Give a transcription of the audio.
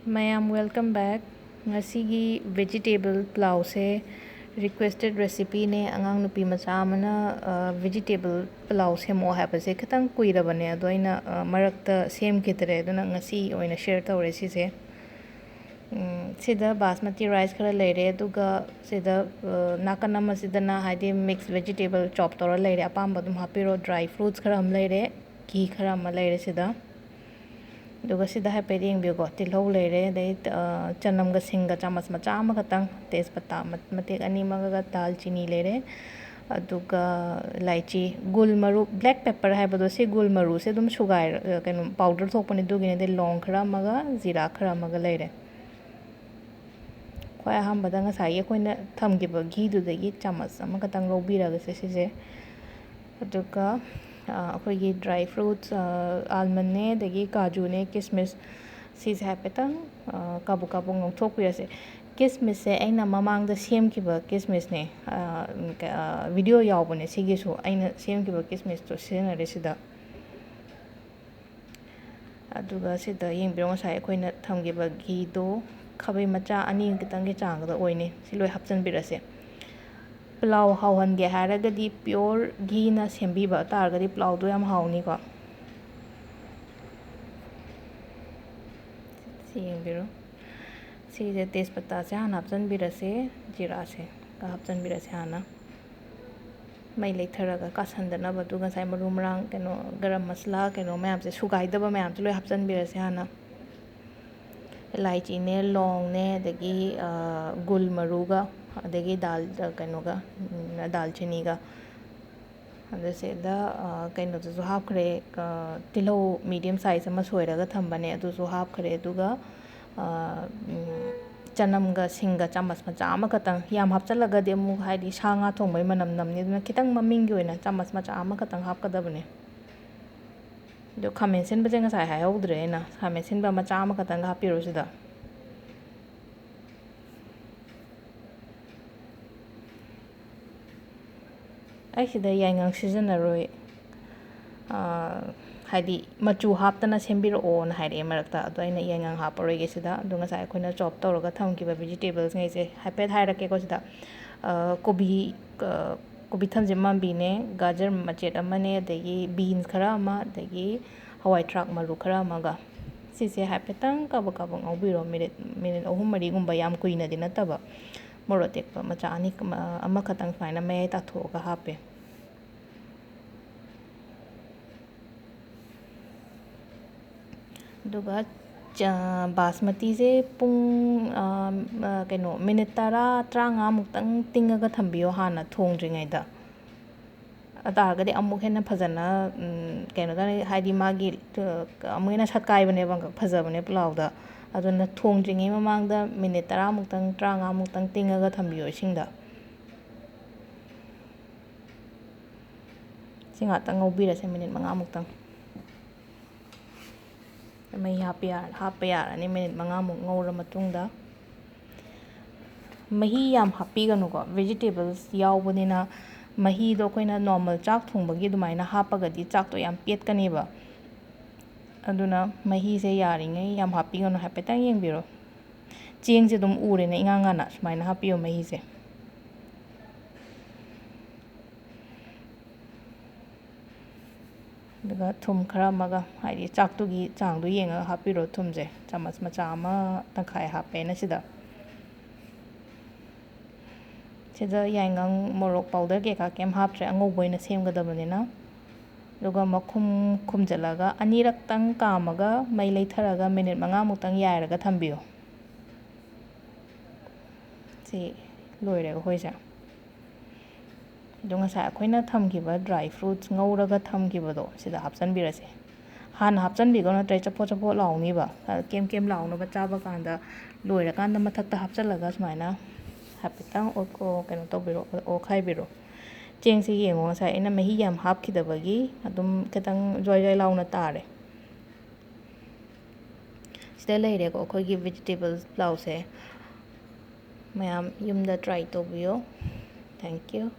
Mayam, welcome back. Ngasi vegetable pulao se requested recipe ne angang nupi macha amana vegetable pulao semo habase khatang kuirabane ado aina marakta sem kitre aduna ngasi oina share tawre sise sida basmati rice khara leire aduga sida nakanama sidana haide mixed vegetable chop tora leire apamba dum hapiro dry fruits khara am leire ghee khara am leire sida दुगा सिदा है peri इंग बिगो तिलौ लेरे दे चनम गा सिंग गा चमच मचा अमा खतंग तेजपत्ता मतेक अनी मगा दाल चीनी लेरे अदुगा इलायची गुलमरु ब्लैक पेपर है बदो से गुलमरु से दुम सुगाई कैनो पाउडर थोपने दुगिने दे लौंग खरा मगा जीरा खरा मगा लेरे ख्वाई अहमबदा ngасꯥꯏ ꯑꯩꯈꯣꯏꯅ ꯊꯝꯈꯤꯕ ꯘꯤꯗꯨꯗꯒꯤ ꯆꯃꯆ ꯑꯃꯈꯛꯇꯪ ꯂꯧꯕꯤꯔꯒꯁꯦ ꯁꯤꯁꯦ ꯑꯗꯨꯒ अखोगी ड्राई फ्रूट्स आलमंड ने दगी काजू ने किसमिस सिसे हाइफेटंग काबू काबू ngौथोकपिरसे किसमिस से अना ममांग सेमखिबा किसमिस ने वीडियो यावबने सिगेसु अना सेमखिबा किसमिस तो सिजनरे सिदा अदुगा सिदा येंबिरो ngасꯥꯏ अखोइना थमगिबा घी दो खबै मचा अनी कितंगे चांगदा ओइने सिलोय हापचनबिरसे पुलाव हावहनगे हारगदी प्योर घी ना सेंबीबा तारगदी पुलाव दो याम हावनी को सिंबिरो सिजे तेजपत्ता से हाना हापचनबिरसे जीरा से का हापचनबिरसे हाना मई लेथरगा कासंदना बदु ngасꯥꯏ मरु मरांग केनो गरम मसला केनो मैम से सुगाइदबा मैम से लोय हापचनबिरसे हाना इलायची ने लौंग ने दगी गुलमरुगा अदगी दाल कनोगा दाल चीनी का अदसेदा कनोदसु हापखरे तिलौ मीडियम साइज अमा सोयरगा थंबने अदुसु हापखरे अदुगा चनमगा सिंगा चमच मचा अमा खतंग याम हापचलगदि अमु हाइदि सांगा थोंबै मनम नमनि दुना खितंग ममिंगी ओइना चमच मचा अमा खतंग हापकदबने दो खामेन सिनबजे ngасꯥꯏ हायौद्रेना खामेन सिनबा मचा अमा खतंग हापिरो सिदा ऐसिदा याइंगांग सिजनरोय हाइदि मचू हापतना सेंबिरओन हाइरे मरक्ता अदो आइना याइंगांग हापरोयगे सिदा अदो ngасꯥꯏ अखोइना चॉप तौरगा थमखिबा वेजिटेबल्स ngैसे हाइफेट हाइरकेको सिदा कोबी थमजे मांबीने गाजर मचेट अमने अदगी बीन्स खरा अमा अदगी हवाई ट्राक मरु खरा अमागा सिसे हाइफेटंग काबो काबो ngौबिरो मिनिट अहुम मरीगुंबा याम कुइनादि नतबा मोरो टेकपा मचा अनी अमा खतंग सुमाइना मयाई ताथोगा हापे दुगा बासमती से पुंग कनो मिनिट 10-15 मुक्तंग तिंगगा थंबियो हाना थोंद्रिङैदा अतारगदि अमुक हेना फजना कनो दा हाइदि मागी अमुना सटकाइबने बंग फजबने पुलावदा अदुना थोंद्रिङै ममांगदा मिनिट 10 मुक्तंग 30 मुक्तंग तिंगगा थंबियो सिंगदा सिंगातंग ngौबिरसे मिनिट 5 मुक्तंग मई हाप यारनी मिनिट 5 मुक ngौर मतुंगदा मही याम हापीगनुको वेजिटेबल्स यावबनिना मही दो कोइना नॉर्मल चाक थोंबगी दुमाइना हापगदी चाक तो याम पेटकनेबा अदुना मही से यारिङै याम हापीगनु हापेतंग येंबिरो चेंग से दुम उरेने इंगांगाना सुमाइना हापियो मही से दुगा थुम खरा मगा हाइदि चाकतुगी चांगदु येंगा हापिरो थुमजे चमच मचा अमा तंखाय हापेना सिदा सिदा याइंगांग मोरोक पाउडर केका केम हापट्रे अंगौबोइना सेमगदबनेना दुगा मखुम खुमजलागा अनीरक्तंग कामगा मई लेथरगा मिनिट 5 मुक्तंग यायरगा थंबियो सि लोइरेगा होइसा ngасꯥꯏ अखोइना थमखिबा ड्राई फ्रूट्स ngौरगा थमखिबदो सिदा हापचनबिरसे हाना हापचनबिगो नत्रै चपो चपो लाउनीबा केम केम लाउनबा चाबा कांदा लोइरकांदा मथक्ता हापचलगा सुमाइना हापेतंग ओको कनो तौबिरो ओखाइबिरो चेंग से येंगो ngасꯥꯏ अइना मही याम हापखिदबगी अदुम खितंग जोय जोय लाउना तारे सिदा लेरेको अखोइगी वेजिटेबल्स पुलाव से मयाम युमदा ट्राई तौबियो थैंक यू